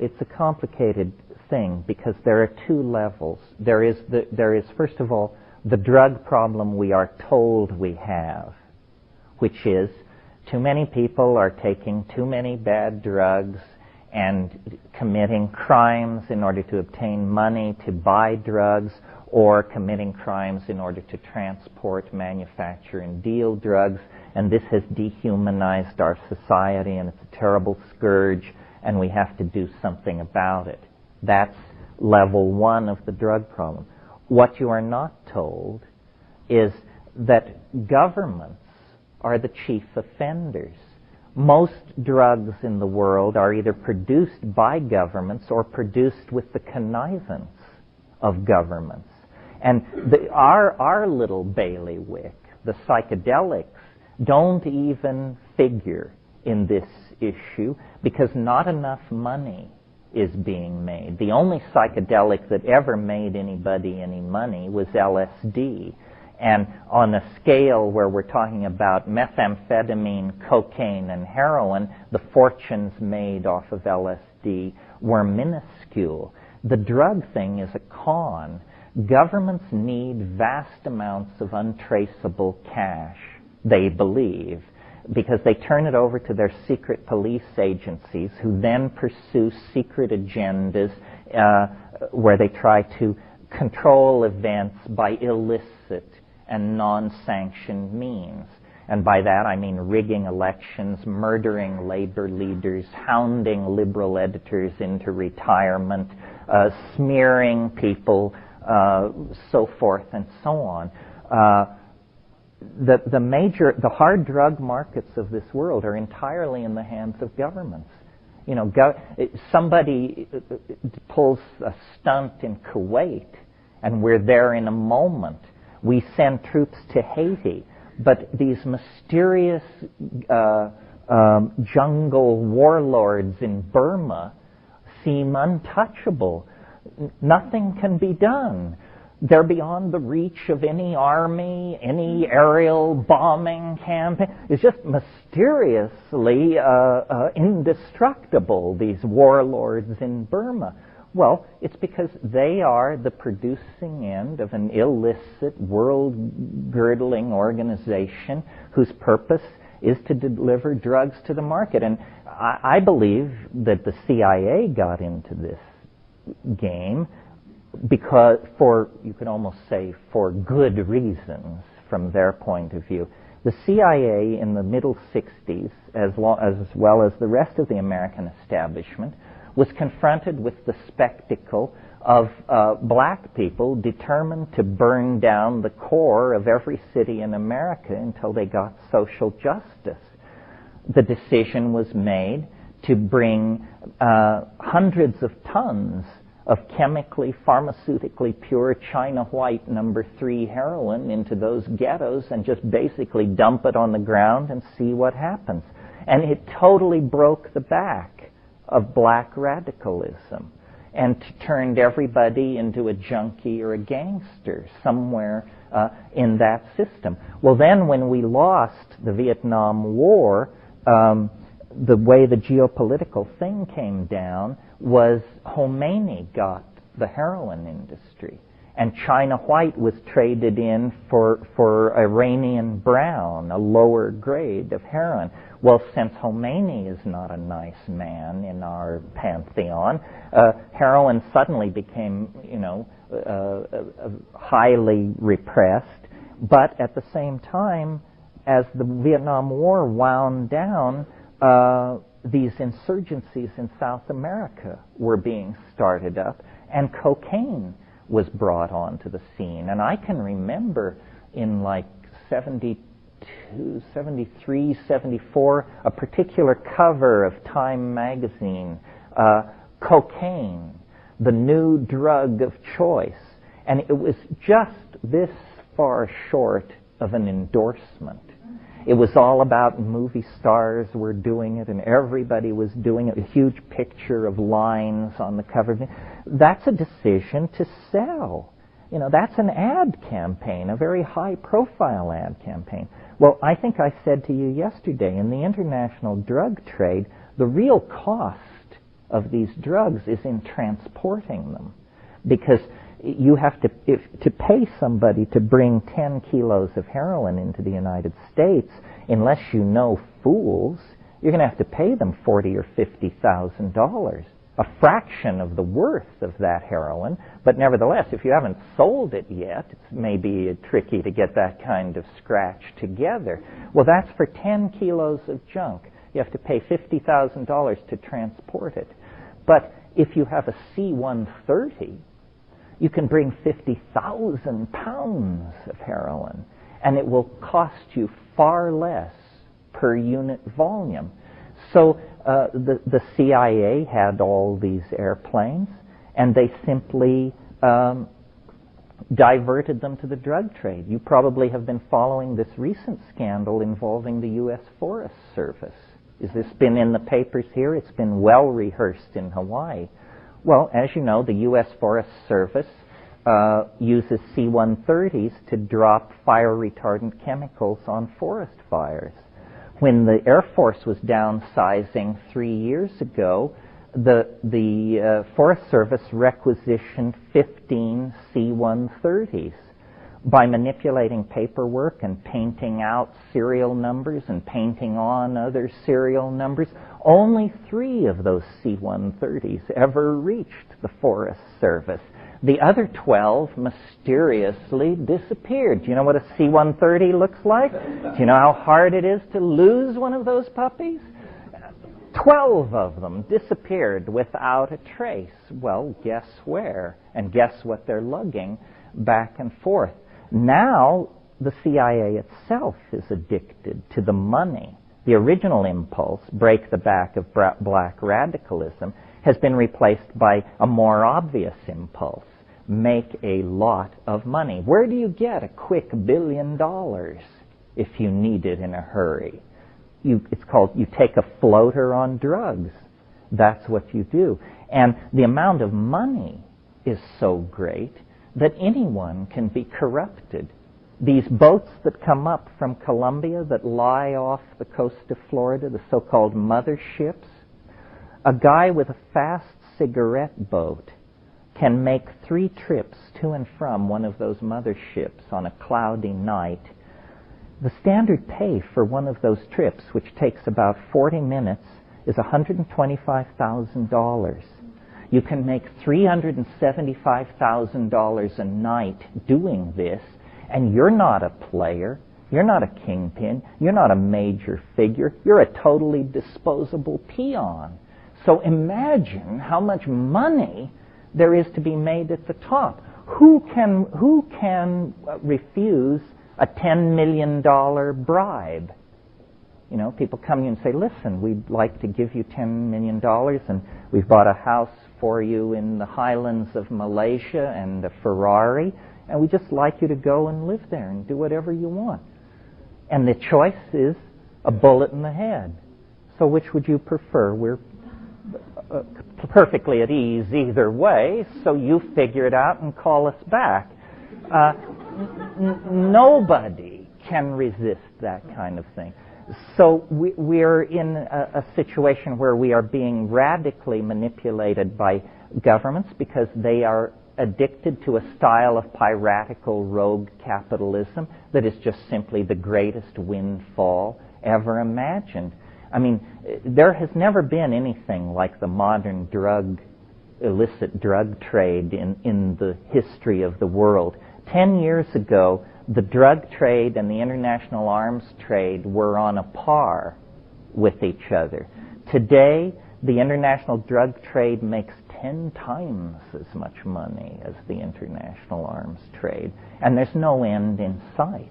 it's a complicated thing because there are two levels. There is, first of all, the drug problem we are told we have, which is too many people are taking too many bad drugs and committing crimes in order to obtain money to buy drugs, or committing crimes in order to transport, manufacture, and deal drugs. And this has dehumanized our society, and it's a terrible scourge, and we have to do something about it. That's level one of the drug problem. What you are not told is that governments are the chief offenders. Most drugs in the world are either produced by governments or produced with the connivance of governments. And our little bailiwick, the psychedelics, don't even figure in this issue because not enough money is being made. The only psychedelic that ever made anybody any money was LSD. And on a scale where we're talking about methamphetamine, cocaine, and heroin, the fortunes made off of LSD were minuscule. The drug thing is a con. Governments need vast amounts of untraceable cash, they believe, because they turn it over to their secret police agencies who then pursue secret agendas where they try to control events by illicit and non-sanctioned means. And by that I mean rigging elections, murdering labor leaders, hounding liberal editors into retirement, smearing people, so forth and so on. The hard drug markets of this world are entirely in the hands of governments. You know, somebody pulls a stunt in Kuwait, and we're there in a moment. We send troops to Haiti, but these mysterious jungle warlords in Burma seem untouchable. Nothing can be done. They're beyond the reach of any army, any aerial bombing campaign. It's just mysteriously indestructible, these warlords in Burma. Well, it's because they are the producing end of an illicit, world-girdling organization whose purpose is to deliver drugs to the market. And I believe that the CIA got into this game because, you could almost say, for good reasons from their point of view. The CIA in the middle 60s, as well as the rest of the American establishment, was confronted with the spectacle of black people determined to burn down the core of every city in America until they got social justice. The decision was made to bring hundreds of tons of chemically, pharmaceutically pure China White number 3 heroin into those ghettos and just basically dump it on the ground and see what happens. And it totally broke the back of black radicalism and turned everybody into a junkie or a gangster somewhere in that system. Well, then when we lost the Vietnam War, the way the geopolitical thing came down was Khomeini got the heroin industry, and China White was traded in for Iranian brown, a lower grade of heroin. Well, since Khomeini is not a nice man in our pantheon, heroin suddenly became, highly repressed. But at the same time, as the Vietnam War wound down, these insurgencies in South America were being started up, and cocaine was brought onto the scene. And I can remember in like 72, 73, 74, a particular cover of Time magazine, cocaine, the new drug of choice. And it was just this far short of an endorsement. It was all about movie stars were doing it and everybody was doing it, a huge picture of lines on the cover. That's a decision to sell. That's an ad campaign, a very high-profile ad campaign. Well, I think I said to you yesterday, in the international drug trade, the real cost of these drugs is in transporting them. Because you have to pay somebody to bring 10 kilos of heroin into the United States, unless you know fools, you're going to have to pay them $40,000 or $50,000, a fraction of the worth of that heroin. But nevertheless, if you haven't sold it yet, it's maybe tricky to get that kind of scratch together. Well, that's for 10 kilos of junk. You have to pay $50,000 to transport it. But if you have a C-130, you can bring 50,000 pounds of heroin, and it will cost you far less per unit volume. So the CIA had all these airplanes, and they simply diverted them to the drug trade. You probably have been following this recent scandal involving the U.S. Forest Service. Has this been in the papers here? It's been well rehearsed in Hawaii. Well, as you know, the U.S. Forest Service uses C-130s to drop fire-retardant chemicals on forest fires. When the Air Force was downsizing 3 years ago, the Forest Service requisitioned 15 C-130s. By manipulating paperwork and painting out serial numbers and painting on other serial numbers, only 3 of those C-130s ever reached the Forest Service. The other 12 mysteriously disappeared. Do you know what a C-130 looks like? Do you know how hard it is to lose one of those puppies? 12 of them disappeared without a trace. Well, guess where? And guess what they're lugging back and forth? Now, the CIA itself is addicted to the money. The original impulse, break the back of black radicalism, has been replaced by a more obvious impulse, make a lot of money. Where do you get a quick $1 billion if you need it in a hurry? It's called, you take a floater on drugs. That's what you do. And the amount of money is so great that anyone can be corrupted. These boats that come up from Colombia that lie off the coast of Florida, the so-called motherships, a guy with a fast cigarette boat can make 3 trips to and from one of those motherships on a cloudy night. The standard pay for one of those trips, which takes about 40 minutes, is $125,000. You can make $375,000 a night doing this, and you're not a player, you're not a kingpin, you're not a major figure, you're a totally disposable peon. So imagine how much money there is to be made at the top. Who can refuse a $10 million bribe? You know, people come to you and say, listen, we'd like to give you $10 million, and we've bought a house for you in the highlands of Malaysia and a Ferrari, and we'd just like you to go and live there and do whatever you want. And the choice is a bullet in the head. So which would you prefer? We're perfectly at ease either way, so you figure it out and call us back. Nobody can resist that kind of thing. So we're in a situation where we are being radically manipulated by governments because they are addicted to a style of piratical rogue capitalism that is just simply the greatest windfall ever imagined. I mean, there has never been anything like the modern illicit drug trade in the history of the world. 10 years ago, the drug trade and the international arms trade were on a par with each other. Today, the international drug trade makes 10 times as much money as the international arms trade, and there's no end in sight.